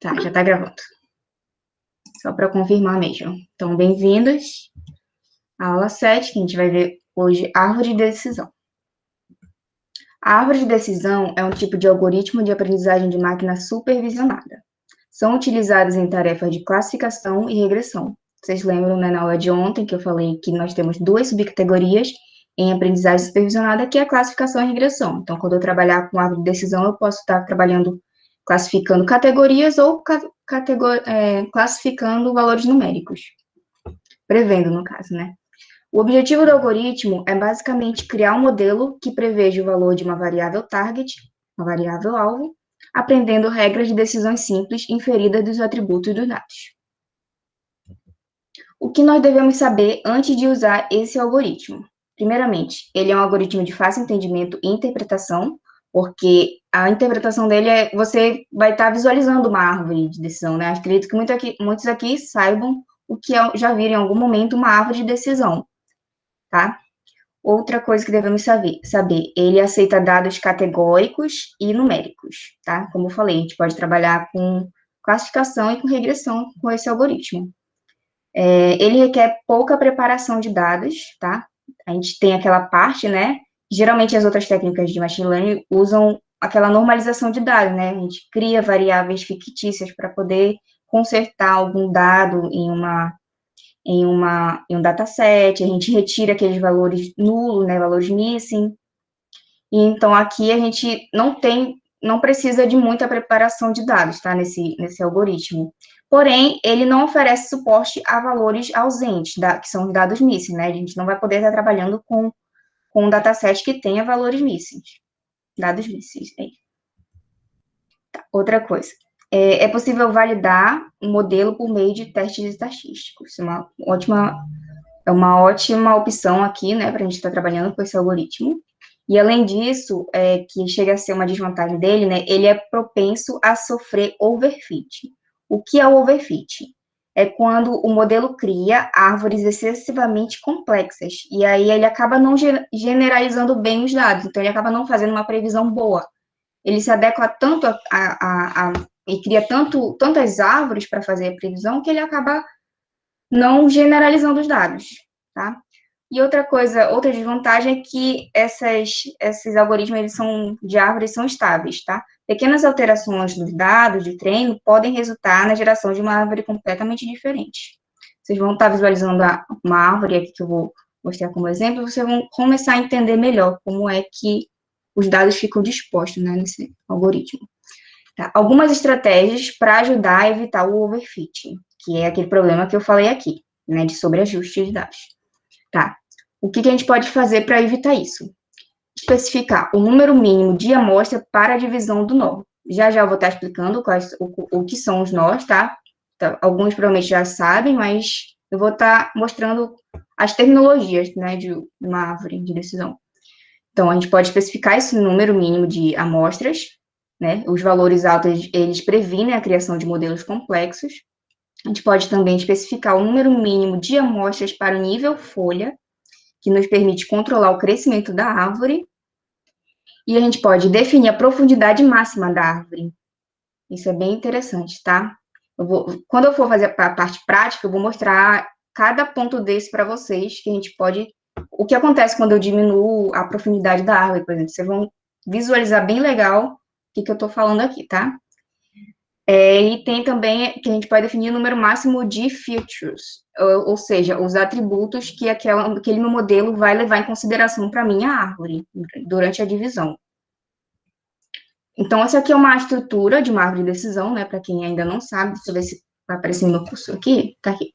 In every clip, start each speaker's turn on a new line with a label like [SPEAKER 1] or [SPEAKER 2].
[SPEAKER 1] Tá, já tá gravando. Só para confirmar mesmo. Então, bem-vindos à aula 7, que a gente vai ver hoje árvore de decisão. A árvore de decisão é um tipo de algoritmo de aprendizagem de máquina supervisionada. São utilizados em tarefas de classificação e regressão. Vocês lembram, né, na aula de ontem, que eu falei que nós temos duas subcategorias em aprendizagem supervisionada, que é a classificação e regressão. Então, quando eu trabalhar com árvore de decisão, eu posso estar trabalhando classificando categorias ou classificando valores numéricos. Prevendo, no caso, né? O objetivo do algoritmo é basicamente criar um modelo que preveja o valor de uma variável target, uma variável alvo, aprendendo regras de decisões simples inferidas dos atributos dos dados. O que nós devemos saber antes de usar esse algoritmo? Primeiramente, ele é um algoritmo de fácil entendimento e interpretação, porque a interpretação dele é, você vai estar visualizando uma árvore de decisão, né? Acredito que muitos aqui saibam o que já viram em algum momento uma árvore de decisão, tá? Outra coisa que devemos saber, ele aceita dados categóricos e numéricos, tá? Como eu falei, a gente pode trabalhar com classificação e com regressão com esse algoritmo. Ele requer pouca preparação de dados, tá? A gente tem aquela parte, né? Geralmente as outras técnicas de machine learning usam aquela normalização de dados, né? A gente cria variáveis fictícias para poder consertar algum dado em um dataset, a gente retira aqueles valores nulos, né? Valores missing. E então aqui a gente não precisa de muita preparação de dados, tá? Nesse algoritmo. Porém, ele não oferece suporte a valores ausentes, que são os dados missing, né? A gente não vai poder estar trabalhando com um dataset que tenha valores missing, dados missing. Tá. Outra coisa, é possível validar um modelo por meio de testes estatísticos. Isso é uma ótima opção aqui, né, para a gente estar trabalhando com esse algoritmo. E, além disso, que chega a ser uma desvantagem dele, né, ele é propenso a sofrer overfit. O que é o overfit? É quando o modelo cria árvores excessivamente complexas, e aí ele acaba não generalizando bem os dados, então ele acaba não fazendo uma previsão boa. Ele se adequa tanto e cria tantas árvores para fazer a previsão que ele acaba não generalizando os dados, tá? E outra desvantagem é que esses algoritmos de árvores são estáveis, tá? Pequenas alterações dos dados de treino podem resultar na geração de uma árvore completamente diferente. Vocês vão estar visualizando uma árvore aqui que eu vou mostrar como exemplo, vocês vão começar a entender melhor como é que os dados ficam dispostos, né, nesse algoritmo. Tá? Algumas estratégias para ajudar a evitar o overfitting, que é aquele problema que eu falei aqui, né, de sobreajuste de dados. Tá? O que a gente pode fazer para evitar isso? Especificar o número mínimo de amostra para a divisão do nó. Já eu vou estar explicando o que são os nós, tá? Então, alguns provavelmente já sabem, mas eu vou estar mostrando as terminologias, né, de uma árvore de decisão. Então, a gente pode especificar esse número mínimo de amostras, né? Os valores altos, eles previnem a criação de modelos complexos. A gente pode também especificar o número mínimo de amostras para o nível folha, que nos permite controlar o crescimento da árvore. E a gente pode definir a profundidade máxima da árvore. Isso é bem interessante, tá? Quando eu for fazer a parte prática, eu vou mostrar cada ponto desse para vocês, que a gente pode... O que acontece quando eu diminuo a profundidade da árvore, por exemplo. Vocês vão visualizar bem legal o que eu estou falando aqui, tá? E tem também que a gente pode definir o número máximo de features, ou seja, os atributos que aquele meu modelo vai levar em consideração para a minha árvore durante a divisão. Então, essa aqui é uma estrutura de uma árvore de decisão, né? Para quem ainda não sabe, deixa eu ver se vai aparecer no meu curso aqui. Tá aqui.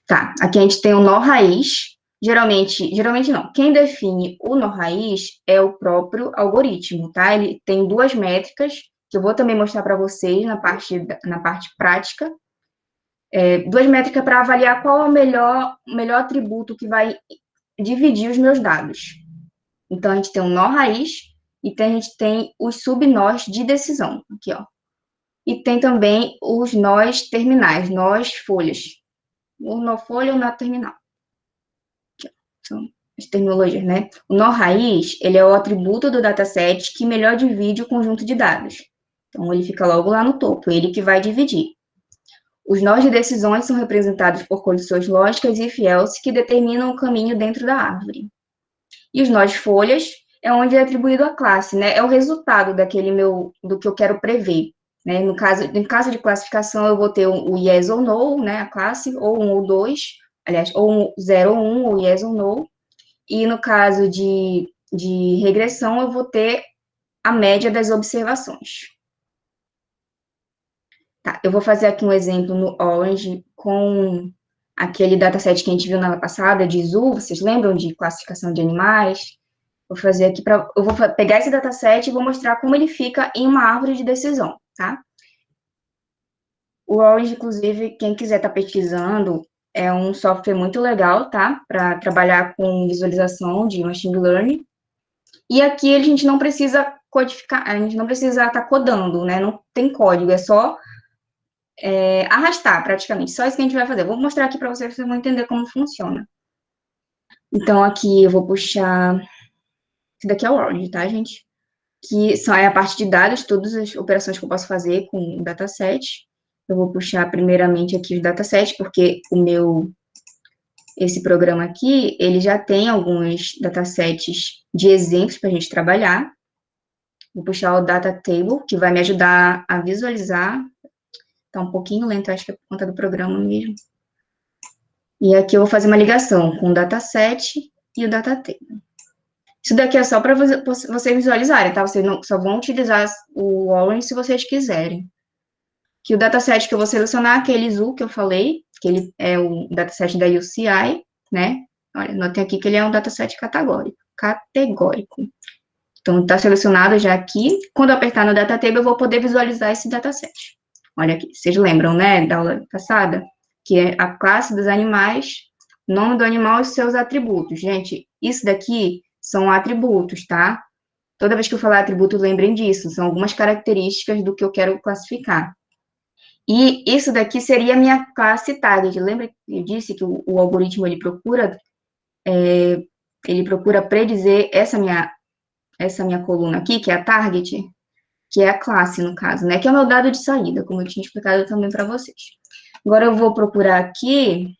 [SPEAKER 1] Tá, aqui a gente tem o nó raiz. Geralmente não. Quem define o nó raiz é o próprio algoritmo, tá? Ele tem duas métricas, que eu vou também mostrar para vocês na parte prática. Duas métricas para avaliar qual é o melhor atributo que vai dividir os meus dados. Então, a gente tem o nó raiz e a gente tem os subnós de decisão, aqui, ó. E tem também os nós terminais, nós folhas. O nó folha e o nó terminal. Aqui, ó. São as terminologias, né? O nó raiz, ele é o atributo do dataset que melhor divide o conjunto de dados. Então, ele fica logo lá no topo, ele que vai dividir. Os nós de decisões são representados por condições lógicas e if else que determinam o caminho dentro da árvore. E os nós folhas é onde é atribuído a classe, né? É o resultado do que eu quero prever. Né? No caso de classificação, eu vou ter o yes ou no, né? A classe, ou 1 ou 2, aliás, ou 0 ou 1, ou yes ou no. E no caso de regressão, eu vou ter a média das observações. Tá, eu vou fazer aqui um exemplo no Orange com aquele dataset que a gente viu na aula passada, de zoo, vocês lembram de classificação de animais? Vou fazer aqui eu vou pegar esse dataset e vou mostrar como ele fica em uma árvore de decisão, tá? O Orange, inclusive, quem quiser estar pesquisando, é um software muito legal, tá? Para trabalhar com visualização de machine learning. E aqui a gente não precisa codificar, a gente não precisa estar codando, né? Não tem código, é só arrastar, praticamente. Só isso que a gente vai fazer. Eu vou mostrar aqui para vocês vão entender como funciona. Então, aqui eu vou puxar... Esse daqui é o Orange, tá, gente? Que é a parte de dados, todas as operações que eu posso fazer com o dataset. Eu vou puxar primeiramente aqui o dataset, porque esse programa aqui, ele já tem alguns datasets de exemplos para a gente trabalhar. Vou puxar o data table, que vai me ajudar a visualizar. Tá um pouquinho lento, acho que é por conta do programa mesmo. E aqui eu vou fazer uma ligação com o dataset e o data table. Isso daqui é só para vocês visualizarem, tá? Vocês só vão utilizar o Orange se vocês quiserem. Que o dataset que eu vou selecionar é aquele zoo que eu falei, que ele é o dataset da UCI, né? Olha, notei aqui que ele é um dataset categórico. Então, está selecionado já aqui. Quando eu apertar no data table, eu vou poder visualizar esse dataset. Olha aqui, vocês lembram, né, da aula passada? Que é a classe dos animais, nome do animal e seus atributos. Gente, isso daqui são atributos, tá? Toda vez que eu falar atributo, lembrem disso. São algumas características do que eu quero classificar. E isso daqui seria a minha classe target. Lembra que eu disse que o algoritmo, ele procura predizer essa minha coluna aqui, que é a target, que é a classe, no caso, né? Que é o meu dado de saída, como eu tinha explicado também para vocês. Agora eu vou procurar aqui,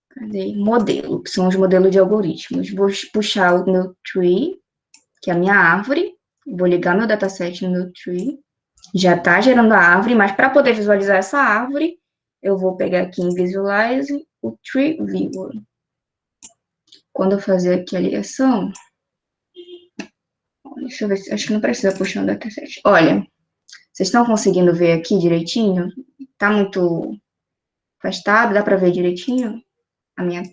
[SPEAKER 1] cadê? Modelo, que são os modelos de algoritmos. Vou puxar o meu tree, que é a minha árvore. Vou ligar meu dataset no meu tree. Já está gerando a árvore, mas para poder visualizar essa árvore, eu vou pegar aqui em Visualize o Tree Viewer. Quando eu fazer aqui a ligação, deixa eu ver, acho que não precisa puxar o dataset. Olha, vocês estão conseguindo ver aqui direitinho? Tá muito afastado, dá para ver direitinho a minha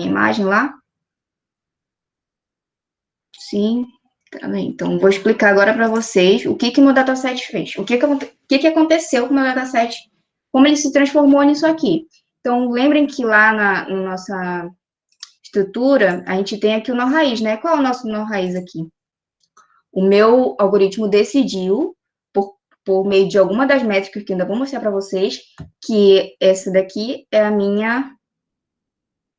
[SPEAKER 1] imagem lá? Sim, tá bem. Então, vou explicar agora para vocês o que meu dataset fez. O que aconteceu com o meu dataset, como ele se transformou nisso aqui. Então, lembrem que lá na nossa estrutura, a gente tem aqui o nó raiz, né? Qual é o nosso nó raiz aqui? O meu algoritmo decidiu, por meio de alguma das métricas que eu ainda vou mostrar para vocês, que essa daqui é o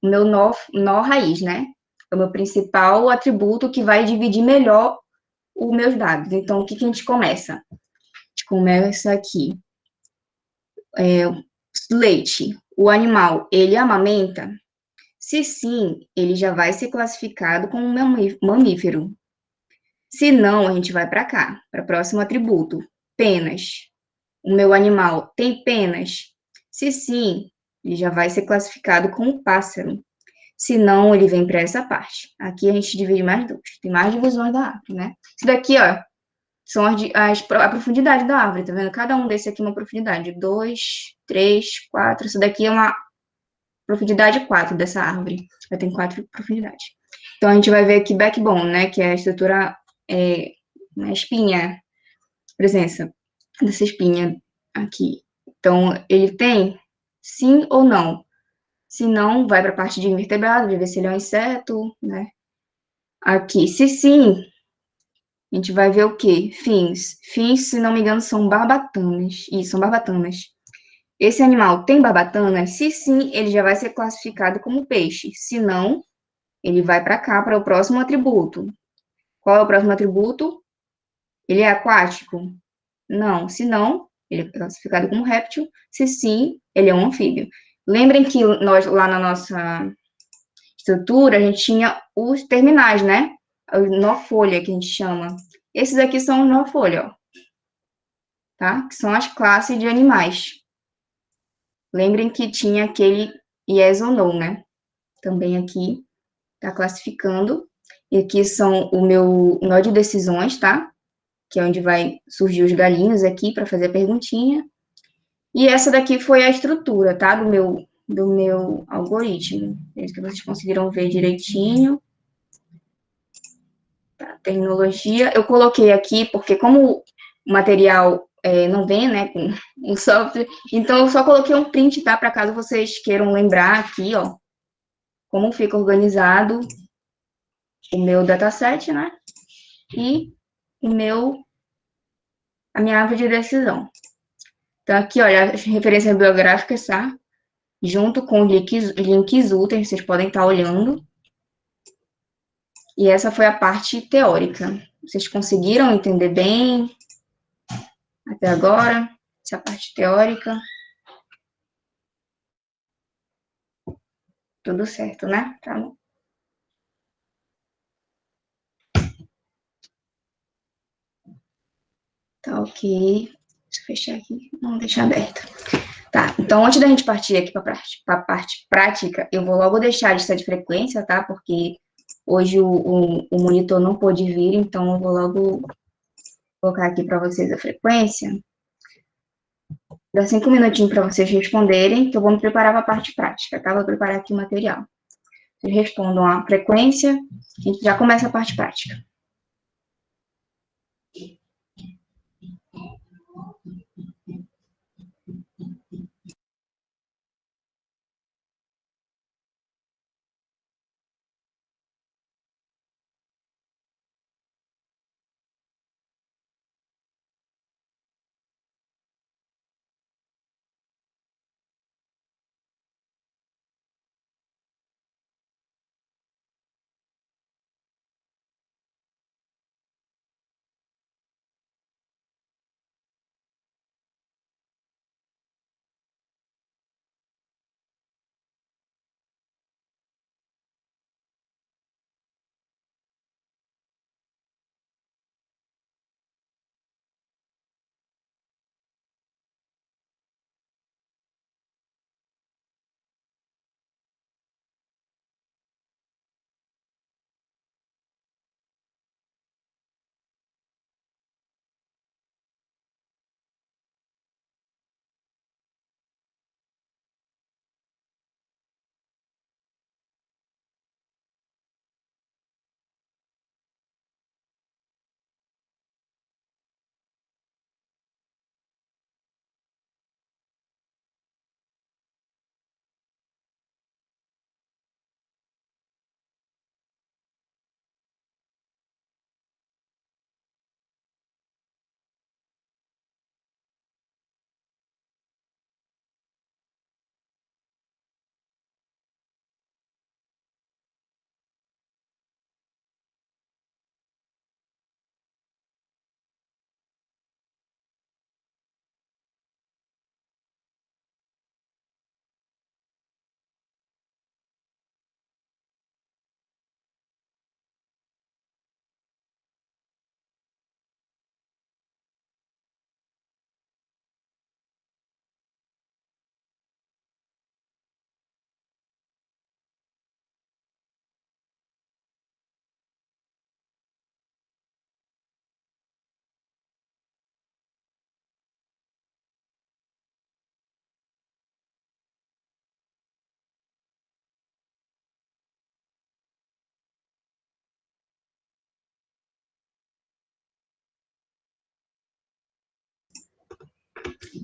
[SPEAKER 1] meu nó raiz, né? É o meu principal atributo que vai dividir melhor os meus dados. Então, o que a gente começa? A gente começa aqui. Leite. O animal, ele amamenta? Se sim, ele já vai ser classificado como um mamífero. Se não, a gente vai para cá, para o próximo atributo. Penas. O meu animal tem penas? Se sim, ele já vai ser classificado como pássaro. Se não, ele vem para essa parte. Aqui a gente divide mais duas. Tem mais divisões da árvore, né? Isso daqui, ó, são a profundidade da árvore, tá vendo? Cada um desse aqui é uma profundidade. 2, 3, 4. Isso daqui é uma profundidade 4 dessa árvore. Vai ter 4 profundidades. Então, a gente vai ver aqui backbone, né? Que é a estrutura, uma espinha, presença dessa espinha aqui. Então, ele tem sim ou não. Se não, vai para a parte de invertebrado, vai ver se ele é um inseto, né? Aqui, se sim, a gente vai ver o quê? Fins. Fins, se não me engano, são barbatanas. Isso, são barbatanas. Esse animal tem barbatanas? Se sim, ele já vai ser classificado como peixe. Se não, ele vai para cá, para o próximo atributo. Qual é o próximo atributo? Ele é aquático? Não. Se não, ele é classificado como réptil. Se sim, ele é um anfíbio. Lembrem que nós, lá na nossa estrutura, a gente tinha os terminais, né? O nó-folha, que a gente chama. Esses aqui são os nó-folha, ó, tá? Que são as classes de animais. Lembrem que tinha aquele yes ou no, né? Também aqui tá classificando. E aqui são o meu nó de decisões, tá? Que é onde vai surgir os galinhos aqui para fazer a perguntinha. E essa daqui foi a estrutura, tá? Do meu algoritmo. Vejo que vocês conseguiram ver direitinho. Tá? Tecnologia. Eu coloquei aqui porque como o material não vem, né, com o software, então eu só coloquei um print, tá? Para caso vocês queiram lembrar aqui, ó, como fica organizado o meu dataset, né? E o meu, a minha árvore de decisão. Então, aqui, olha, as referências biográficas, tá? Junto com links úteis, vocês podem estar olhando. E essa foi a parte teórica. Vocês conseguiram entender bem até agora? Essa parte teórica? Tudo certo, né? Tá, tá ok. Deixa eu fechar aqui, não deixar aberto. Tá, então antes da gente partir aqui para a parte prática, eu vou logo deixar a lista de frequência, tá? Porque hoje o monitor não pôde vir, então eu vou logo colocar aqui para vocês a frequência. Dá 5 minutinhos para vocês responderem, que eu vou me preparar para a parte prática, tá? Vou preparar aqui o material. Vocês respondam a frequência, a gente já começa a parte prática.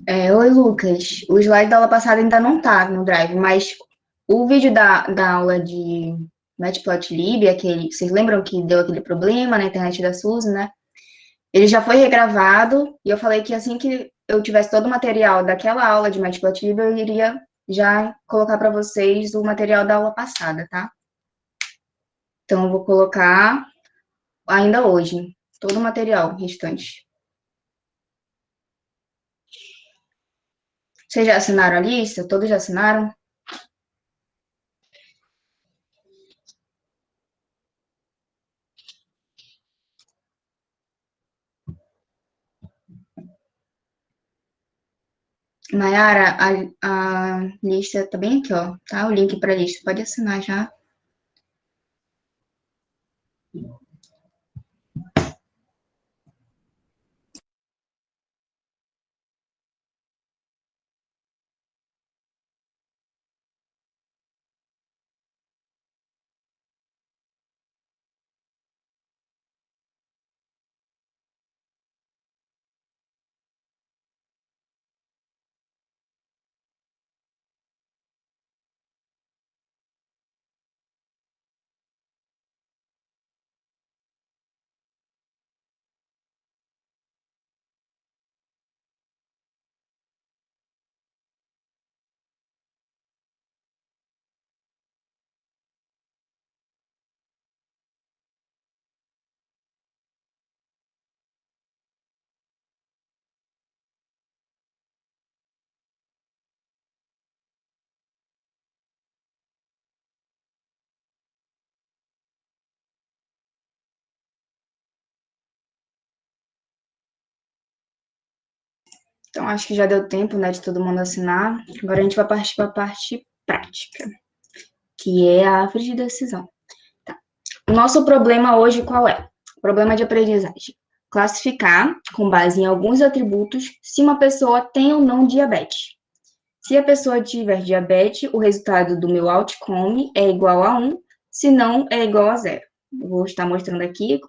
[SPEAKER 1] Oi, Lucas. O slide da aula passada ainda não tá no Drive, mas o vídeo da aula de Matplotlib, aquele, vocês lembram que deu aquele problema na internet da Suzy, né? Ele já foi regravado e eu falei que assim que eu tivesse todo o material daquela aula de Matplotlib, eu iria já colocar para vocês o material da aula passada, tá? Então, eu vou colocar ainda hoje. todo o material restante. Vocês já assinaram a lista? Todos já assinaram? Nayara, a lista tá bem aqui, ó, tá? O link para a lista, pode assinar já. Então, acho que já deu tempo, né, de todo mundo assinar. Agora a gente vai partir para a parte prática, que é a árvore de decisão. Tá. O nosso problema hoje qual é? O problema de aprendizagem. Classificar, com base em alguns atributos, se uma pessoa tem ou não diabetes. Se a pessoa tiver diabetes, o resultado do meu outcome é igual a 1, se não, é igual a 0. Eu vou estar mostrando aqui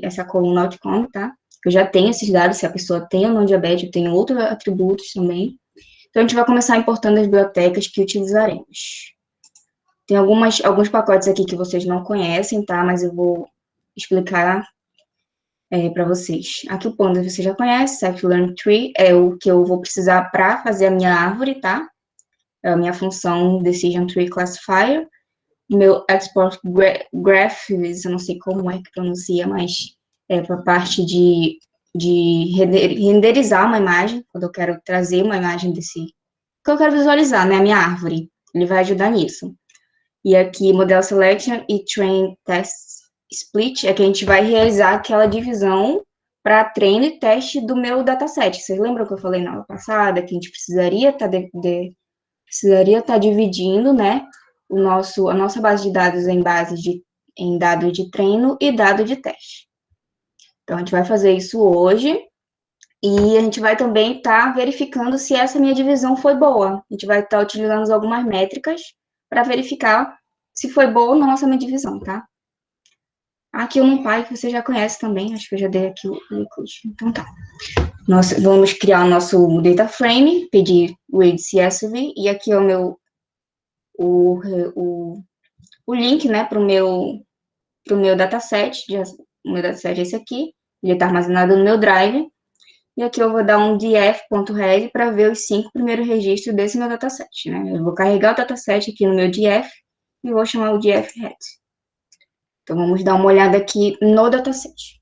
[SPEAKER 1] essa coluna outcome, tá? Eu já tenho esses dados, se a pessoa tem ou não diabetes, eu tenho outros atributos também. Então, a gente vai começar importando as bibliotecas que utilizaremos. Tem alguns pacotes aqui que vocês não conhecem, tá? Mas eu vou explicar para vocês. Aqui o Pandas você já conhece, Scikit-Learn Tree é o que eu vou precisar para fazer a minha árvore, tá? É a minha função Decision Tree Classifier. Meu Export Graphs, eu não sei como é que pronuncia, mas é para a parte de renderizar uma imagem, quando eu quero trazer uma imagem que eu quero visualizar, né, a minha árvore. Ele vai ajudar nisso. E aqui, Model Selection e Train Test Split, é que a gente vai realizar aquela divisão para treino e teste do meu dataset. Vocês lembram que eu falei na aula passada, que a gente precisaria estar dividindo, né, a nossa base de dados em dado de treino e dado de teste. Então, a gente vai fazer isso hoje, e a gente vai também estar verificando se essa minha divisão foi boa. A gente vai estar utilizando algumas métricas para verificar se foi boa ou não essa minha divisão, tá? Aqui o NumPy, que você já conhece também, acho que eu já dei aqui o Liquid. Então tá. Nós vamos criar o nosso data frame, pedir read CSV, e aqui é o link, né, para o meu dataset. O meu dataset é esse aqui, ele está armazenado no meu Drive. E aqui eu vou dar um df.read para ver os 5 primeiros registros desse meu dataset, né? Eu vou carregar o dataset aqui no meu df e vou chamar o df.read. Então, vamos dar uma olhada aqui no dataset.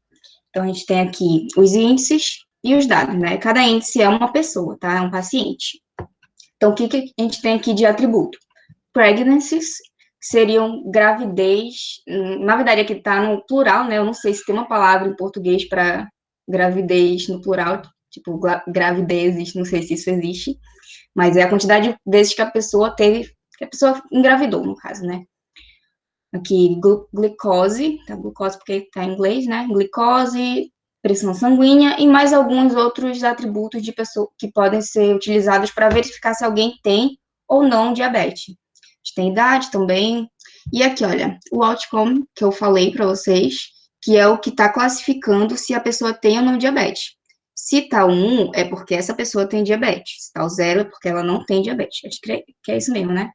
[SPEAKER 1] Então, a gente tem aqui os índices e os dados, né? Cada índice é uma pessoa, tá? É um paciente. Então, o que a gente tem aqui de atributo? Pregnancies, que seriam gravidez. Na verdade, aqui está no plural, né? Eu não sei se tem uma palavra em português para gravidez no plural, tipo gravidezes, não sei se isso existe, mas é a quantidade de vezes que a pessoa engravidou, no caso, né? Aqui, glicose, tá? Glucose porque tá em inglês, né? Glicose, pressão sanguínea e mais alguns outros atributos de pessoa que podem ser utilizados para verificar se alguém tem ou não diabetes. A gente tem idade também. E aqui, olha, o outcome que eu falei para vocês, que é o que está classificando se a pessoa tem ou não diabetes. Se tá 1, é porque essa pessoa tem diabetes. Se tá o 0, é porque ela não tem diabetes. Acho que é isso mesmo, né?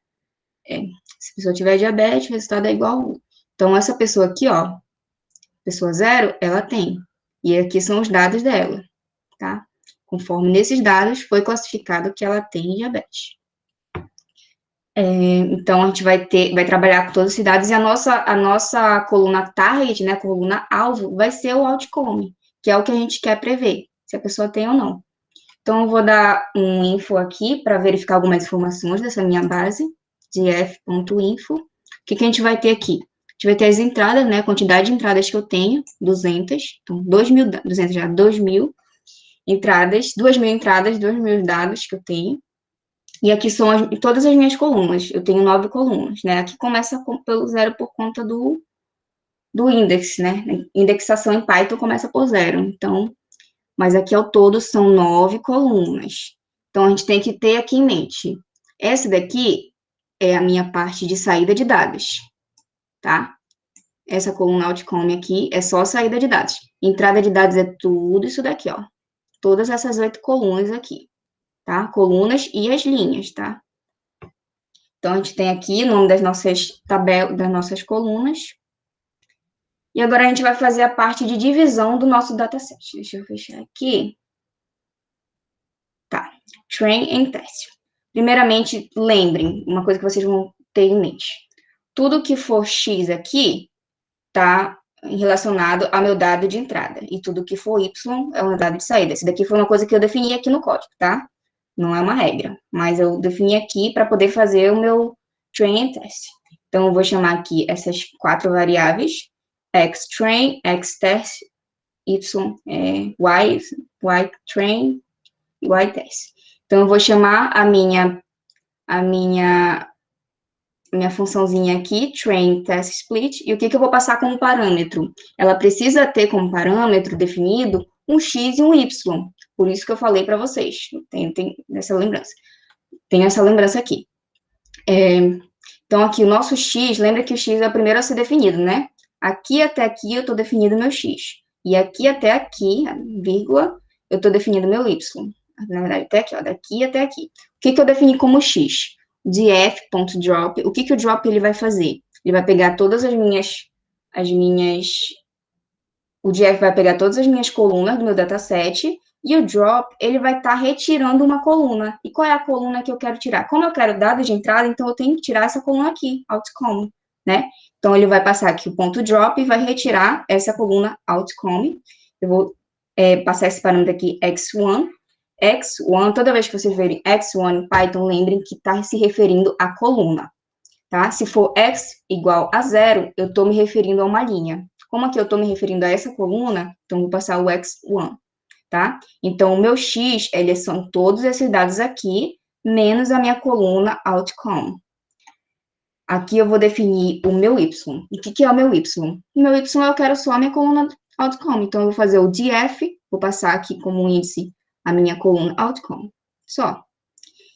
[SPEAKER 1] Se a pessoa tiver diabetes, o resultado é igual a 1. Então, essa pessoa aqui, ó, pessoa 0, ela tem. E aqui são os dados dela, tá? Conforme nesses dados, foi classificado que ela tem diabetes. Então, a gente vai trabalhar com todos esses dados, e a nossa coluna target, né, a coluna alvo, vai ser o outcome, que é o que a gente quer prever, se a pessoa tem ou não. Então, eu vou dar um info aqui para verificar algumas informações dessa minha base, de f.info. O que a gente vai ter aqui? A gente vai ter as entradas, né, a quantidade de entradas que eu tenho, 200, então 2.000, 200 já, 2.000 entradas, 2.000 entradas, 2.000 dados que eu tenho. E aqui são todas as minhas colunas. Eu tenho 9 colunas, né? Aqui começa pelo zero por conta do index, né? Indexação em Python começa por zero. Então, mas aqui ao todo são 9 colunas. Então, a gente tem que ter aqui em mente. Essa daqui é a minha parte de saída de dados, tá? Essa coluna outcome aqui é só saída de dados. Entrada de dados é tudo isso daqui, ó. Todas essas 8 colunas aqui, tá? Colunas e as linhas, tá? Então, a gente tem aqui o nome das nossas tabelas, das nossas colunas. E agora a gente vai fazer a parte de divisão do nosso dataset. Deixa eu fechar aqui. Tá. Train and test. Primeiramente, lembrem, uma coisa que vocês vão ter em mente. Tudo que for X aqui, tá relacionado ao meu dado de entrada. E tudo que for Y é o meu dado de saída. Esse daqui foi uma coisa que eu defini aqui no código, tá? Não é uma regra, mas eu defini aqui para poder fazer o meu train and test. Então, eu vou chamar aqui essas 4 variáveis, xtrain, xtest, ytrain e ytest. Então, eu vou chamar a minha funçãozinha aqui, train test split, e o que eu vou passar como parâmetro? Ela precisa ter como parâmetro definido um x e um y. Por isso que eu falei para vocês. Tem essa lembrança. Tem essa lembrança aqui. Então, aqui o nosso x, lembra que o x é o primeiro a ser definido, né? Aqui até aqui eu estou definindo meu x. E aqui até aqui, vírgula, eu estou definindo meu y. Na verdade, até aqui, ó, daqui até aqui. O que eu defini como x? df.drop. O que o drop ele vai fazer? Ele vai pegar todas as minhas... O df vai pegar todas as minhas colunas do meu dataset, e o drop, ele vai estar retirando uma coluna. E qual é a coluna que eu quero tirar? Como eu quero dados de entrada, então eu tenho que tirar essa coluna aqui, outcome, né? Então, ele vai passar aqui o ponto drop e vai retirar essa coluna outcome. Eu vou passar esse parâmetro aqui, x1. x1, toda vez que vocês verem x1 em Python, lembrem que está se referindo à coluna, tá? Se for x igual a 0, eu estou me referindo a uma linha. Como aqui eu estou me referindo a essa coluna, então vou passar o x1, tá? Então, o meu x, eles são todos esses dados aqui, menos a minha coluna outcome. Aqui eu vou definir o meu y. E o que é o meu y? O meu y eu quero só a minha coluna outcome. Então, eu vou fazer o df, vou passar aqui como índice a minha coluna outcome, só.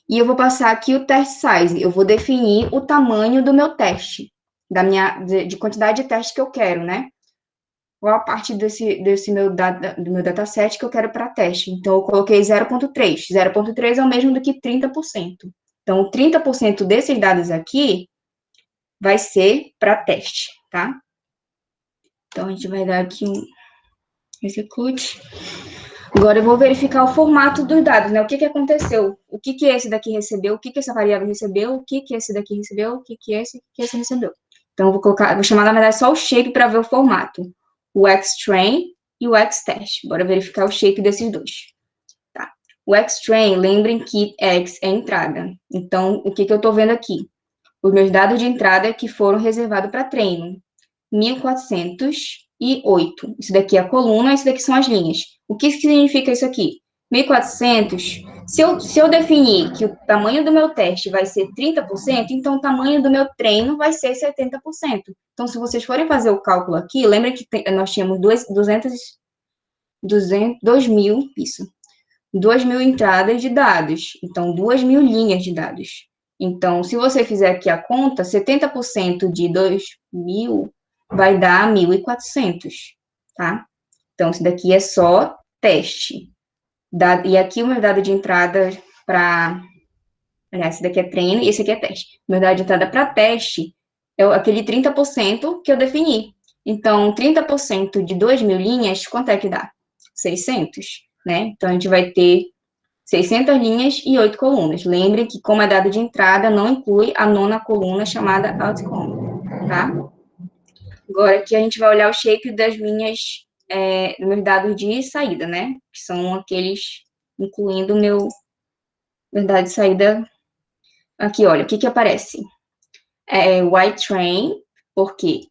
[SPEAKER 1] E eu vou passar aqui o test size, eu vou definir o tamanho do meu teste, de quantidade de teste que eu quero, né? Qual a parte do meu dataset que eu quero para teste. Então, eu coloquei 0.3. 0.3 é o mesmo do que 30%. Então, 30% desses dados aqui vai ser para teste, tá? Então, a gente vai dar aqui um execute. Agora, eu vou verificar o formato dos dados, né? O que aconteceu? O que esse daqui recebeu? O que essa variável recebeu? O que esse daqui recebeu? O que esse recebeu? Então, eu vou chamar, na verdade, só o shape para ver o formato. O xtrain e o xtest. Bora verificar o shape desses dois. Tá. O xtrain, lembrem que x é entrada. Então, o que eu estou vendo aqui? Os meus dados de entrada que foram reservados para treino. 1408. Isso daqui é a coluna, isso daqui são as linhas. O que significa isso aqui? 1400, se eu definir que o tamanho do meu teste vai ser 30%, então o tamanho do meu treino vai ser 70%. Então, se vocês forem fazer o cálculo aqui, lembrem que nós tínhamos 2.000 entradas de dados. Então, 2.000 linhas de dados. Então, se você fizer aqui a conta, 70% de 2.000 vai dar 1.400, tá? Então, isso daqui é só teste. E aqui o meu dado de entrada para... Aliás, esse daqui é treino e esse aqui é teste. O meu dado de entrada para teste é aquele 30% que eu defini. Então, 30% de 2.000 linhas, quanto é que dá? 600, né? Então, a gente vai ter 600 linhas e 8 colunas. Lembre que, como é dado de entrada, não inclui a nona coluna chamada outcome, tá? Agora aqui a gente vai olhar o shape das dos meus dados de saída, né? Que são aqueles, incluindo o meu dado de saída. Aqui, olha, o que aparece? White Train, porque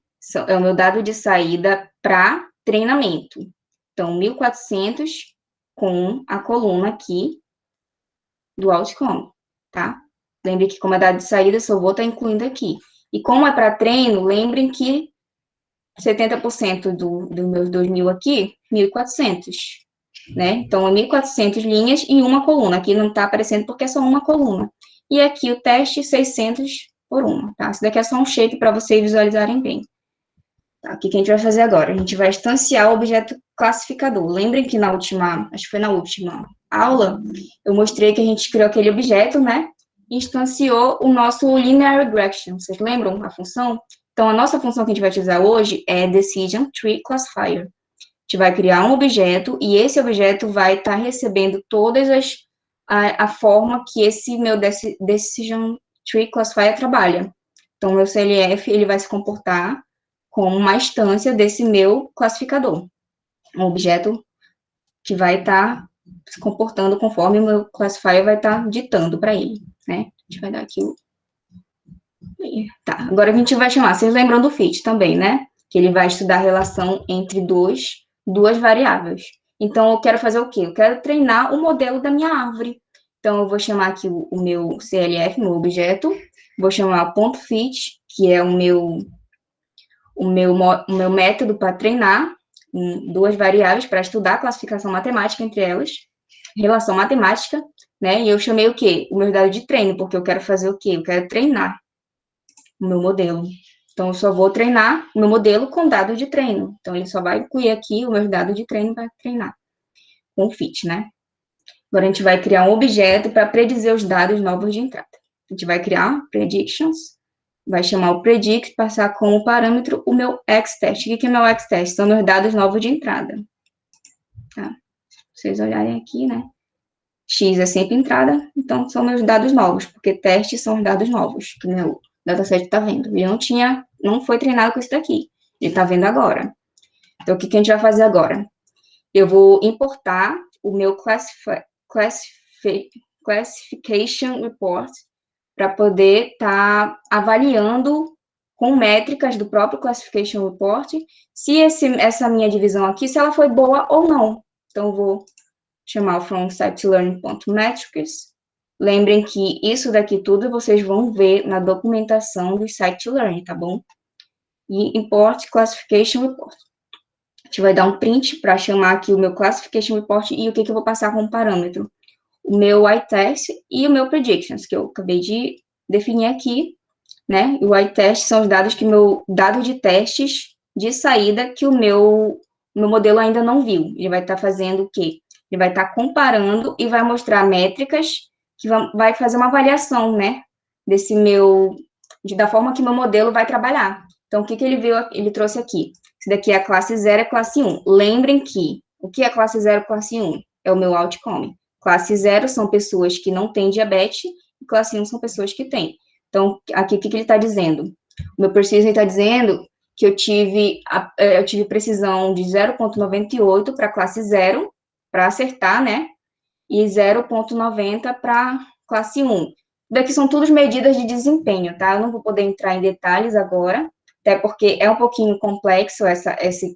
[SPEAKER 1] é o meu dado de saída para treinamento. Então, 1400 com a coluna aqui do outcome, tá? Lembre que como é dado de saída, só vou estar incluindo aqui. E como é para treino, lembrem que 70% dos meus 2.000 aqui, 1.400, né? Então, é 1.400 linhas e uma coluna. Aqui não está aparecendo porque é só uma coluna. E aqui o teste, 600 por uma, tá? Isso daqui é só um shape para vocês visualizarem bem. Tá? O que a gente vai fazer agora? A gente vai instanciar o objeto classificador. Lembrem que acho que foi na última aula, eu mostrei que a gente criou aquele objeto, né? E instanciou o nosso linear regression. Vocês lembram a função? Então, a nossa função que a gente vai utilizar hoje é Decision Tree Classifier. A gente vai criar um objeto e esse objeto vai estar recebendo todas a forma que esse meu Decision Tree Classifier trabalha. Então, o meu CLF, ele vai se comportar como uma instância desse meu classificador. Um objeto que vai estar se comportando conforme o meu classifier vai estar ditando para ele, né? A gente vai dar aqui o... Tá, agora a gente vai chamar, vocês lembram do fit também, né? Que ele vai estudar a relação entre duas variáveis. Então, eu quero fazer o quê? Eu quero treinar o modelo da minha árvore. Então, eu vou chamar aqui o meu CLF, meu objeto, vou chamar ponto .fit, que é o meu método para treinar duas variáveis para estudar a classificação matemática entre elas, relação matemática, né? E eu chamei o quê? O meu dado de treino, porque eu quero fazer o quê? Eu quero treinar o meu modelo. Então, eu só vou treinar o meu modelo com dado de treino. Então, ele só vai incluir aqui o meu dado de treino para treinar com o fit, né? Agora, a gente vai criar um objeto para predizer os dados novos de entrada. A gente vai criar predictions, vai chamar o predict, passar como parâmetro o meu xtest. O que é meu xtest? São meus dados novos de entrada. Tá? Vocês olharem aqui, né? X é sempre entrada, então são meus dados novos, porque testes são os dados novos, que meu dataset está vendo. Ele não foi treinado com isso daqui. Ele está vendo agora. Então, o que a gente vai fazer agora? Eu vou importar o meu Classification Report para poder estar avaliando com métricas do próprio Classification Report se essa minha divisão aqui, se ela foi boa ou não. Então, eu vou chamar o from scitelearn.metrics. Lembrem que isso daqui tudo vocês vão ver na documentação do scitelearn, tá bom? E import Classification Report. A gente vai dar um print para chamar aqui o meu Classification Report e o que eu vou passar como parâmetro. O meu iTest e o meu Predictions, que eu acabei de definir aqui, né? E o iTest são os dados que meu dado de testes de saída que o meu modelo ainda não viu. Ele vai estar fazendo o quê? Ele vai estar comparando e vai mostrar métricas que vai fazer uma avaliação, né? Da forma que meu modelo vai trabalhar. Então, o que ele viu? Ele trouxe aqui. Isso daqui é a classe 0 e a classe 1. Lembrem que o que é classe 0 e classe 1? É o meu outcome. Classe 0 são pessoas que não têm diabetes, e classe 1 são pessoas que têm. Então, aqui, o que ele está dizendo? O meu precision está dizendo que eu tive precisão de 0,98 para classe 0, para acertar, né? E 0,90 para classe 1. Daqui são todas medidas de desempenho, tá? Eu não vou poder entrar em detalhes agora, até porque é um pouquinho complexo esse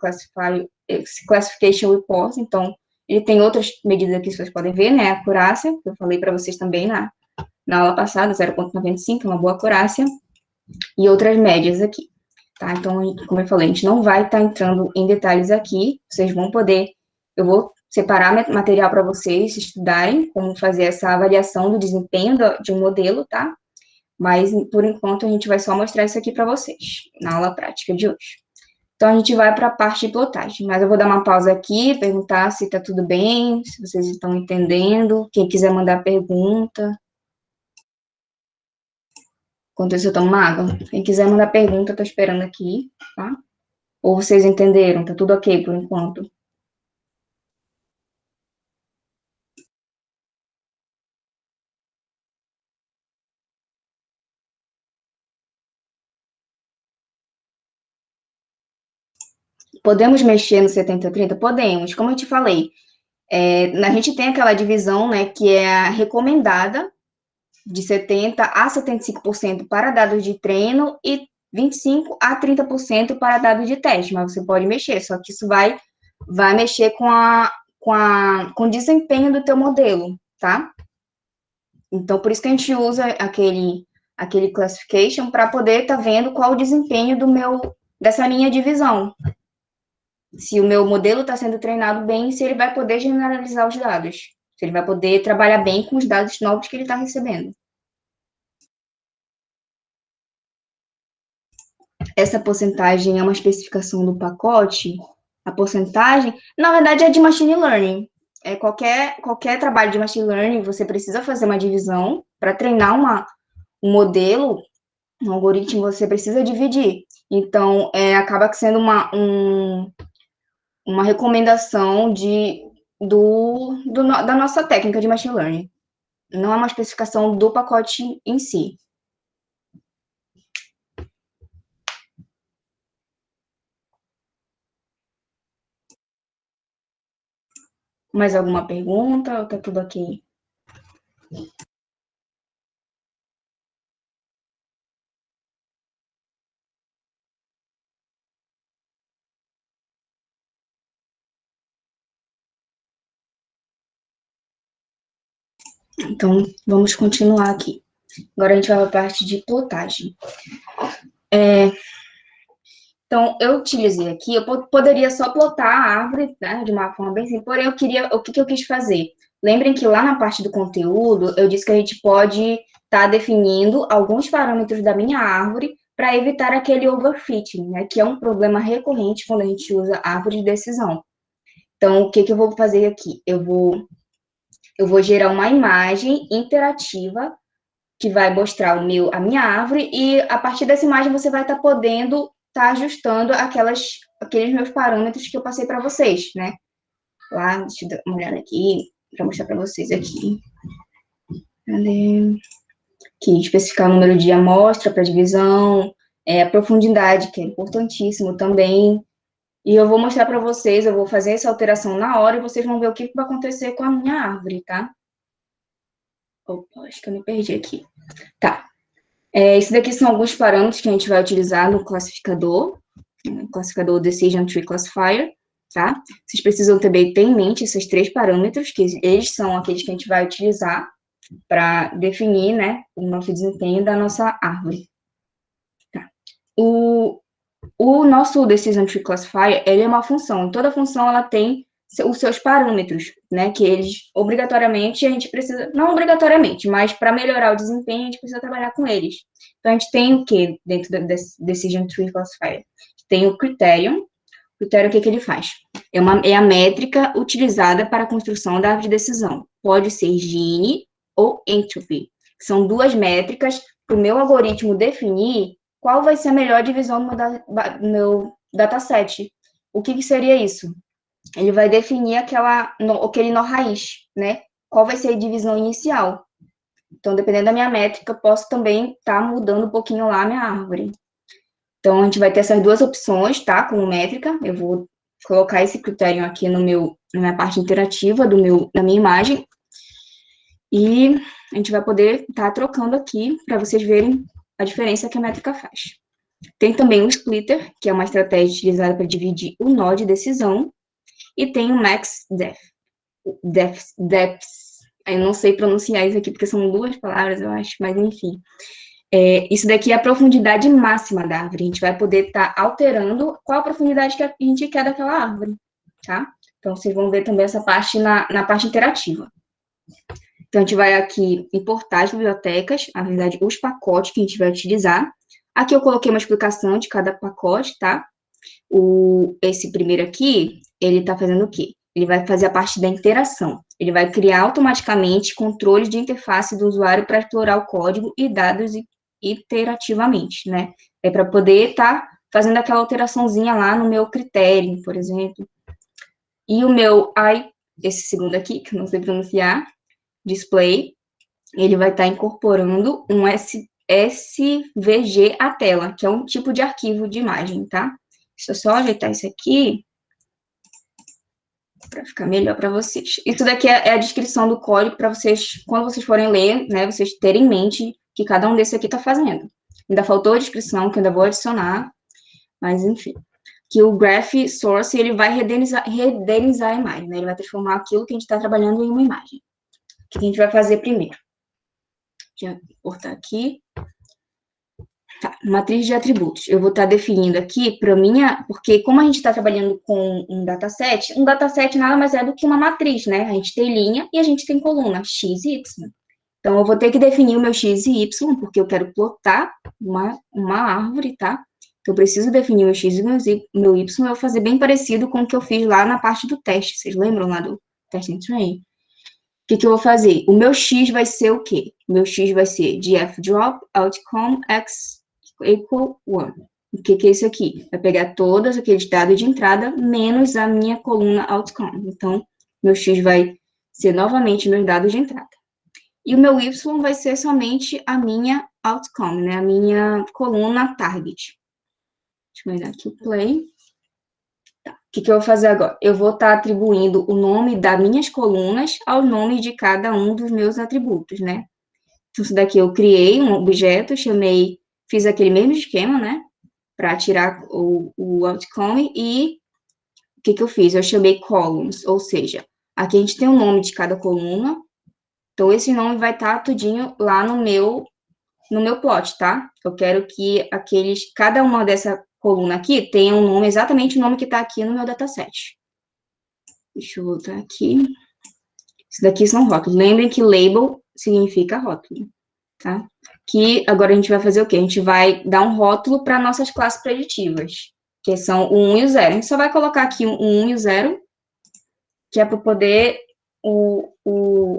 [SPEAKER 1] Classification Report, então ele tem outras medidas que vocês podem ver, né? A acurácia, que eu falei para vocês também na aula passada, 0,95, uma boa acurácia, e outras médias aqui, tá? Então, como eu falei, a gente não vai estar entrando em detalhes aqui, vocês vão poder, eu vou separar material para vocês estudarem como fazer essa avaliação do desempenho de um modelo, tá? Mas, por enquanto, a gente vai só mostrar isso aqui para vocês, na aula prática de hoje. Então, a gente vai para a parte de plotagem, mas eu vou dar uma pausa aqui, perguntar se está tudo bem, se vocês estão entendendo, quem quiser mandar pergunta. Enquanto isso, eu tomo uma água. Quem quiser mandar pergunta, eu tô esperando aqui, tá? Ou vocês entenderam? Tá tudo ok por enquanto? Podemos mexer no 70-30? Podemos. Como eu te falei, a gente tem aquela divisão, né, que é a recomendada, de 70% a 75% para dados de treino e 25% a 30% para dados de teste, mas você pode mexer, só que isso vai mexer com o desempenho do teu modelo, tá? Então, por isso que a gente usa aquele classification para poder estar vendo qual o desempenho dessa minha divisão. Se o meu modelo está sendo treinado bem, se ele vai poder generalizar os dados, se ele vai poder trabalhar bem com os dados novos que ele está recebendo. Essa porcentagem é uma especificação do pacote. A porcentagem, na verdade, é de machine learning. Qualquer trabalho de machine learning, você precisa fazer uma divisão para treinar um modelo, um algoritmo, você precisa dividir. Então, acaba sendo uma recomendação da nossa técnica de machine learning. Não é uma especificação do pacote em si. Mais alguma pergunta ou tá tudo ok? Então, vamos continuar aqui. Agora a gente vai para a parte de plotagem. Então, eu utilizei aqui, eu poderia só plotar a árvore, né, de uma forma bem simples, porém o que eu quis fazer? Lembrem que lá na parte do conteúdo, eu disse que a gente pode estar definindo alguns parâmetros da minha árvore para evitar aquele overfitting, né, que é um problema recorrente quando a gente usa árvore de decisão. Então, o que eu vou fazer aqui? Eu vou gerar uma imagem interativa que vai mostrar a minha árvore, e a partir dessa imagem você vai estar podendo estar ajustando aqueles meus parâmetros que eu passei para vocês, né? Lá, deixa eu dar uma olhada aqui, para mostrar para vocês aqui. Cadê? Aqui, especificar o número de amostra para divisão, a profundidade, que é importantíssimo também. E eu vou mostrar para vocês, eu vou fazer essa alteração na hora e vocês vão ver o que vai acontecer com a minha árvore, tá? Opa, acho que eu me perdi aqui. Tá. Isso daqui são alguns parâmetros que a gente vai utilizar no classificador Decision Tree Classifier, tá? Vocês precisam também ter em mente esses 3 parâmetros, que eles são aqueles que a gente vai utilizar para definir, né, o nosso desempenho da nossa árvore. Tá. O nosso Decision Tree Classifier, ele é uma função. Toda função, ela tem os seus parâmetros, né, que eles, obrigatoriamente, a gente precisa, não obrigatoriamente, mas para melhorar o desempenho, a gente precisa trabalhar com eles. Então, a gente tem o que dentro do Decision Tree Classifier? Tem o Criterion. O critério, o que ele faz? É a métrica utilizada para a construção da árvore de decisão. Pode ser Gini ou Entropy. São 2 métricas para o meu algoritmo definir qual vai ser a melhor divisão do meu dataset. O que seria isso? Ele vai definir aquele nó raiz, né? Qual vai ser a divisão inicial. Então, dependendo da minha métrica, eu posso também estar mudando um pouquinho lá a minha árvore. Então, a gente vai ter essas 2 opções, tá? Como métrica. Eu vou colocar esse critério aqui na minha parte interativa da minha imagem. E a gente vai poder estar trocando aqui para vocês verem a diferença que a métrica faz. Tem também o splitter, que é uma estratégia utilizada para dividir o nó de decisão, e tem o max depth. Eu não sei pronunciar isso aqui, porque são 2 palavras, eu acho, mas enfim. Isso daqui é a profundidade máxima da árvore. A gente vai poder estar alterando qual a profundidade que a gente quer daquela árvore, tá? Então, vocês vão ver também essa parte na parte interativa. Então, a gente vai aqui importar as bibliotecas, na verdade, os pacotes que a gente vai utilizar. Aqui eu coloquei uma explicação de cada pacote, tá? Esse primeiro aqui, ele tá fazendo o quê? Ele vai fazer a parte da interação. Ele vai criar automaticamente controles de interface do usuário para explorar o código e dados iterativamente, né? É para poder estar fazendo aquela alteraçãozinha lá no meu critério, por exemplo. E o meu esse segundo aqui, que eu não sei pronunciar, display, ele vai estar incorporando um SVG à tela, que é um tipo de arquivo de imagem, tá? Deixa eu só ajeitar isso aqui para ficar melhor para vocês. Isso daqui é a descrição do código para vocês, quando vocês forem ler, né, vocês terem em mente que cada um desse aqui está fazendo. Ainda faltou a descrição, que eu ainda vou adicionar, mas enfim. Que o Graph Source, ele vai renderizar a imagem, né? Ele vai transformar aquilo que a gente está trabalhando em uma imagem. O que a gente vai fazer primeiro? Deixa eu cortar aqui. Tá, matriz de atributos. Eu vou estar definindo aqui para minha, porque como a gente está trabalhando com um dataset nada mais é do que uma matriz, né? A gente tem linha e a gente tem coluna, x e y. Então, eu vou ter que definir o meu x e y, porque eu quero plotar uma árvore, tá? Então, eu preciso definir o meu x e o meu y, eu vou fazer bem parecido com o que eu fiz lá na parte do teste. Vocês lembram lá do test and train? O que eu vou fazer? O meu x vai ser o quê? O meu x vai ser dfdrop outcome x equal 1. O que é isso aqui? Vai pegar todos aqueles dados de entrada, menos a minha coluna outcome. Então, meu x vai ser novamente meus dados de entrada. E o meu y vai ser somente a minha outcome, né? A minha coluna target. Deixa eu dar aqui o play. Tá. O que eu vou fazer agora? Eu vou estar atribuindo o nome das minhas colunas ao nome de cada um dos meus atributos, né? Então, isso daqui eu criei um objeto, fiz aquele mesmo esquema, né? Para tirar o outcome e o que eu fiz? Eu chamei columns, ou seja, aqui a gente tem o nome de cada coluna, então esse nome vai estar tudinho lá no meu plot, tá? Eu quero que cada uma dessa coluna aqui tenha um nome, exatamente o nome que está aqui no meu dataset. Deixa eu voltar aqui. Isso daqui são rótulos. Lembrem que label significa rótulo, tá? Que agora a gente vai fazer o quê? A gente vai dar um rótulo para nossas classes preditivas, que são o 1 e o 0. A gente só vai colocar aqui o 1 e o 0, que é para poder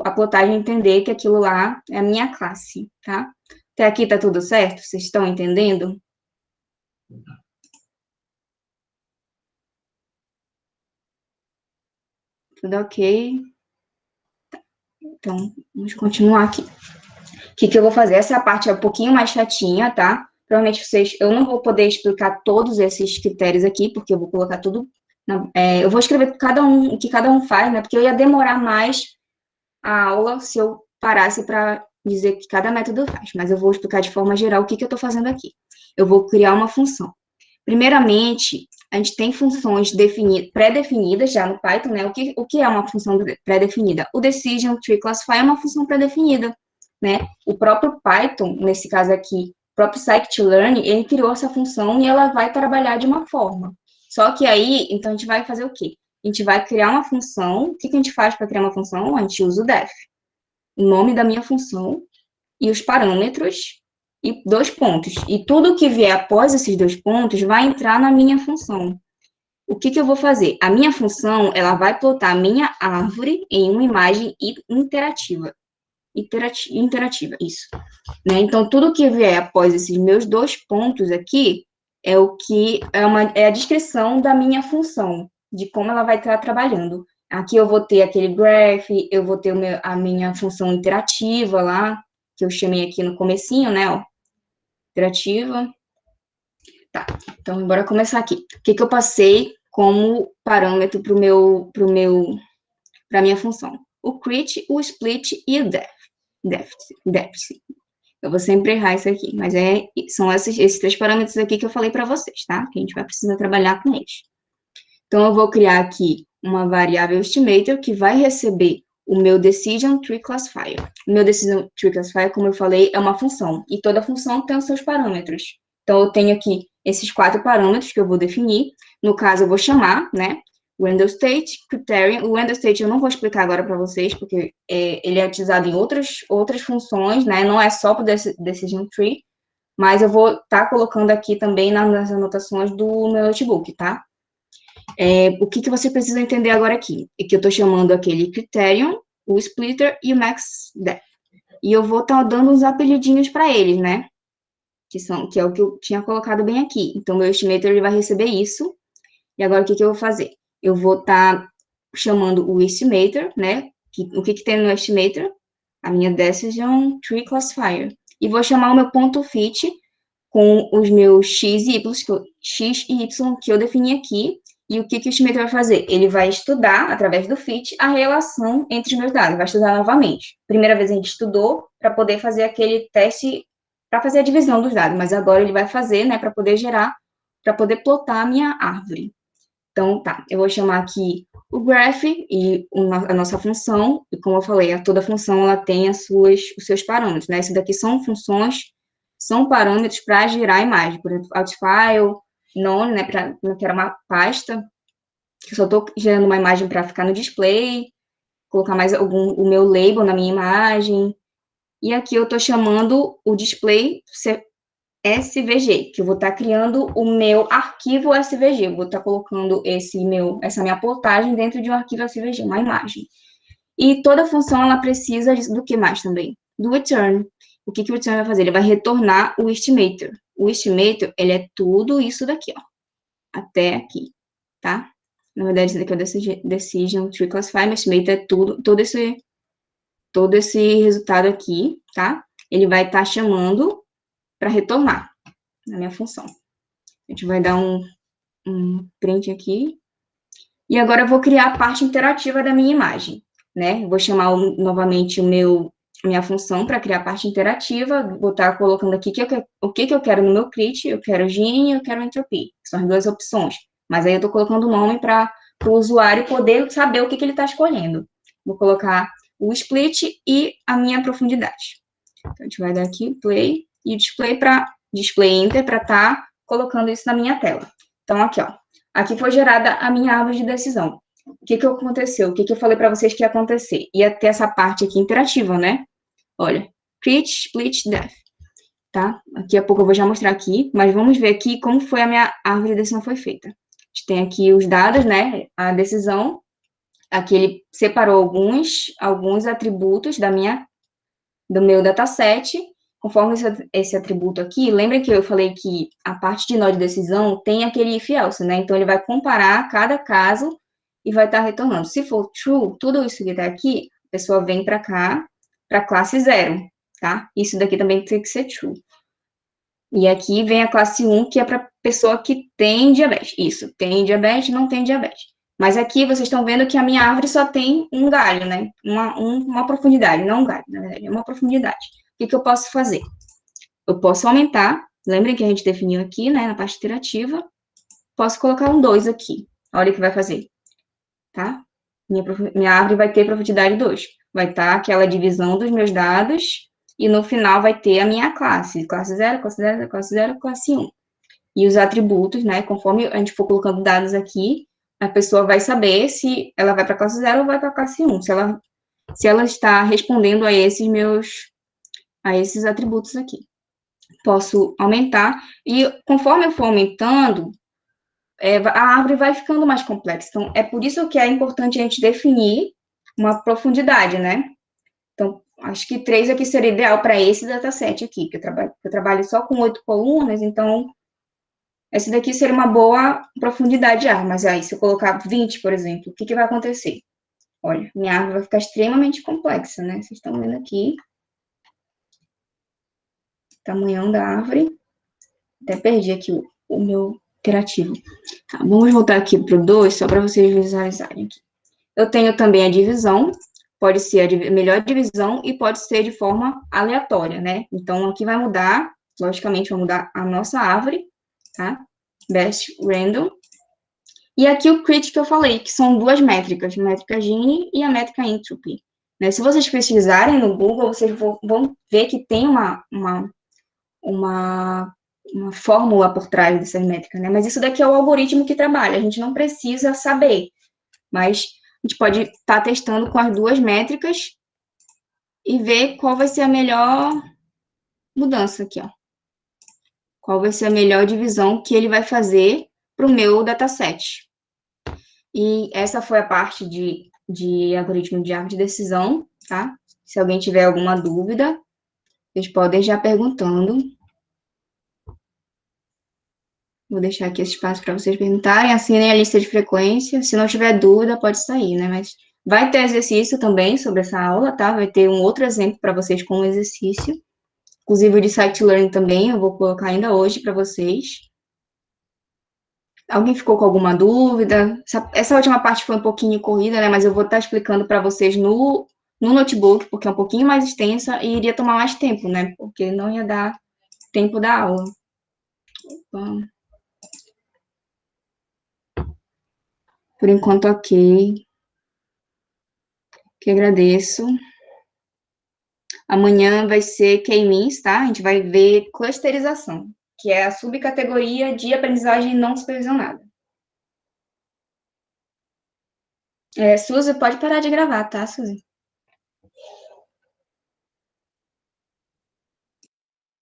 [SPEAKER 1] a plotagem entender que aquilo lá é a minha classe, tá? Até aqui tá tudo certo? Vocês estão entendendo? Tudo ok? Então, vamos continuar aqui. O que eu vou fazer? Essa parte é um pouquinho mais chatinha, tá? Provavelmente eu não vou poder explicar todos esses critérios aqui, porque eu vou colocar tudo, eu vou escrever o que cada um faz, né? Porque eu ia demorar mais a aula se eu parasse para dizer o que cada método faz, mas eu vou explicar de forma geral o que eu estou fazendo aqui. Eu vou criar uma função. Primeiramente, a gente tem funções pré-definidas já no Python, né? O que é uma função pré-definida? O Decision Tree Classifier é uma função pré-definida, né? O próprio Python, nesse caso aqui, o próprio Scikit-learn, ele criou essa função e ela vai trabalhar de uma forma. Só que aí, então, a gente vai fazer o quê? A gente vai criar uma função. O que a gente faz para criar uma função? A gente usa o def. O nome da minha função e os parâmetros e 2 pontos. E tudo que vier após esses 2 pontos vai entrar na minha função. O que eu vou fazer? A minha função, ela vai plotar a minha árvore em uma imagem interativa. Interativa, isso. Né? Então, tudo que vier após esses meus 2 pontos aqui é o que é a descrição da minha função, de como ela vai estar trabalhando. Aqui eu vou ter aquele graph, eu vou ter a minha função interativa lá, que eu chamei aqui no comecinho, né, ó, interativa. Tá, então bora começar aqui. O que eu passei como parâmetro para minha função? O crit, o split e o depth. Eu vou sempre errar isso aqui, mas são esses 3 parâmetros aqui que eu falei para vocês, tá? Que a gente vai precisar trabalhar com eles. Então, eu vou criar aqui uma variável estimator que vai receber o meu Decision Tree Classifier. O meu Decision Tree Classifier, como eu falei, é uma função, e toda função tem os seus parâmetros. Então, eu tenho aqui esses 4 parâmetros que eu vou definir. No caso, eu vou chamar, né, Random State, Criterion. O Random State eu não vou explicar agora para vocês, porque ele é utilizado em outras funções, né, não é só para o Decision Tree, mas eu vou estar colocando aqui também nas anotações do meu notebook, tá? O que você precisa entender agora aqui? É que eu estou chamando aquele Criterion, o Splitter e o MaxDef. E eu vou estar dando uns apelidinhos para eles, né? Que é o que eu tinha colocado bem aqui. Então, meu estimator ele vai receber isso. E agora, o que eu vou fazer? Eu vou estar chamando o estimator, né? O que tem no estimator? A minha Decision Tree Classifier. E vou chamar o meu ponto fit com os meus x e y que eu defini aqui. E o que o estimator vai fazer? Ele vai estudar, através do fit, a relação entre os meus dados. Vai estudar novamente. Primeira vez a gente estudou para poder fazer aquele teste, para fazer a divisão dos dados. Mas agora ele vai fazer, né, para poder gerar, para poder plotar a minha árvore. Então, tá, eu vou chamar aqui o graph e a nossa função, e como eu falei, toda função ela tem os seus parâmetros, né? Isso daqui são funções, são parâmetros para gerar a imagem, por exemplo, outfile, none, né, para não quero uma pasta, eu só estou gerando uma imagem para ficar no display, colocar mais o meu label na minha imagem, e aqui eu estou chamando o display SVG, que eu vou estar criando o meu arquivo SVG, eu vou estar colocando essa minha plotagem dentro de um arquivo SVG, uma imagem. E toda função, ela precisa do que mais também? Do return. O que o return vai fazer? Ele vai retornar o estimator. O estimator, ele é tudo isso daqui, ó, até aqui, tá? Na verdade, isso daqui é o decision tree classify, mas estimator é todo esse resultado aqui, tá? Ele vai estar chamando para retornar na minha função. A gente vai dar um print aqui. E agora eu vou criar a parte interativa da minha imagem, né? Eu vou chamar novamente minha função para criar a parte interativa, vou estar colocando aqui o que eu quero no meu crit, eu quero Gini e eu quero Entropy, que são as duas opções. Mas aí eu estou colocando o nome para o usuário poder saber o que ele está escolhendo. Vou colocar o split e a minha profundidade. Então, a gente vai dar aqui play e display enter para estar colocando isso na minha tela. Então, aqui, ó. Aqui foi gerada a minha árvore de decisão. O que aconteceu? O que eu falei para vocês que ia acontecer? Ia ter essa parte aqui interativa, né? Olha, crit, split, def. Tá? Daqui a pouco eu vou já mostrar aqui, mas vamos ver aqui como foi a minha árvore de decisão foi feita. A gente tem aqui os dados, né? A decisão. Aqui ele separou alguns atributos do meu dataset. Conforme esse atributo aqui, lembra que eu falei que a parte de nó de decisão tem aquele if else, né? Então, ele vai comparar cada caso e vai estar retornando. Se for true, tudo isso que está aqui, a pessoa vem para cá, para a classe 0, tá? Isso daqui também tem que ser true. E aqui vem a classe 1, que é para pessoa que tem diabetes. Isso, tem diabetes, não tem diabetes. Mas aqui vocês estão vendo que a minha árvore só tem um galho, né? Uma profundidade, não um galho, na verdade, é uma profundidade. O que eu posso fazer? Eu posso aumentar, lembrem que a gente definiu aqui, né, na parte iterativa, posso colocar um 2 aqui. Olha o que vai fazer, tá? Minha árvore vai ter profundidade 2. Vai estar aquela divisão dos meus dados, e no final vai ter a minha classe 0, classe 0, classe 0, classe 1. E os atributos, né, conforme a gente for colocando dados aqui, a pessoa vai saber se ela vai para a classe 0 ou vai para a classe 1, se ela está respondendo a esses atributos aqui. Posso aumentar, e conforme eu for aumentando, a árvore vai ficando mais complexa. Então, é por isso que é importante a gente definir uma profundidade, né? Então, acho que 3 aqui seria ideal para esse dataset aqui, que eu trabalho só com 8 colunas, então, esse daqui seria uma boa profundidade de árvore. Mas aí, se eu colocar 20, por exemplo, o que vai acontecer? Olha, minha árvore vai ficar extremamente complexa, né? Vocês estão vendo aqui. Tamanhão da árvore. Até perdi aqui o meu iterativo. Tá, vamos voltar aqui para o 2, só para vocês visualizarem aqui. Eu tenho também a divisão, pode ser a melhor divisão e pode ser de forma aleatória, né? Então, aqui vai mudar, logicamente, vai mudar a nossa árvore, tá? Best Random. E aqui o crit que eu falei, que são duas métricas, a métrica Gini e a métrica Entropy. Né? Se vocês pesquisarem no Google, vocês vão ver que tem uma fórmula por trás dessas métricas, né? Mas isso daqui é o algoritmo que trabalha, a gente não precisa saber, mas a gente pode estar testando com as duas métricas e ver qual vai ser a melhor mudança aqui, ó. Qual vai ser a melhor divisão que ele vai fazer para o meu dataset. E essa foi a parte de algoritmo de árvore de decisão, tá? Se alguém tiver alguma dúvida, vocês podem já perguntando. Vou deixar aqui esse espaço para vocês perguntarem, assinem a lista de frequência. Se não tiver dúvida, pode sair, né? Mas vai ter exercício também sobre essa aula, tá? Vai ter um outro exemplo para vocês com o exercício. Inclusive o de Site Learning também, eu vou colocar ainda hoje para vocês. Alguém ficou com alguma dúvida? Essa última parte foi um pouquinho corrida, né? Mas eu vou estar explicando para vocês no notebook, porque é um pouquinho mais extensa e iria tomar mais tempo, né? Porque não ia dar tempo da aula. Bom, por enquanto, ok. Que agradeço. Amanhã vai ser K-Means, tá? A gente vai ver clusterização, que é a subcategoria de aprendizagem não supervisionada. Suzy, pode parar de gravar, tá, Suzy?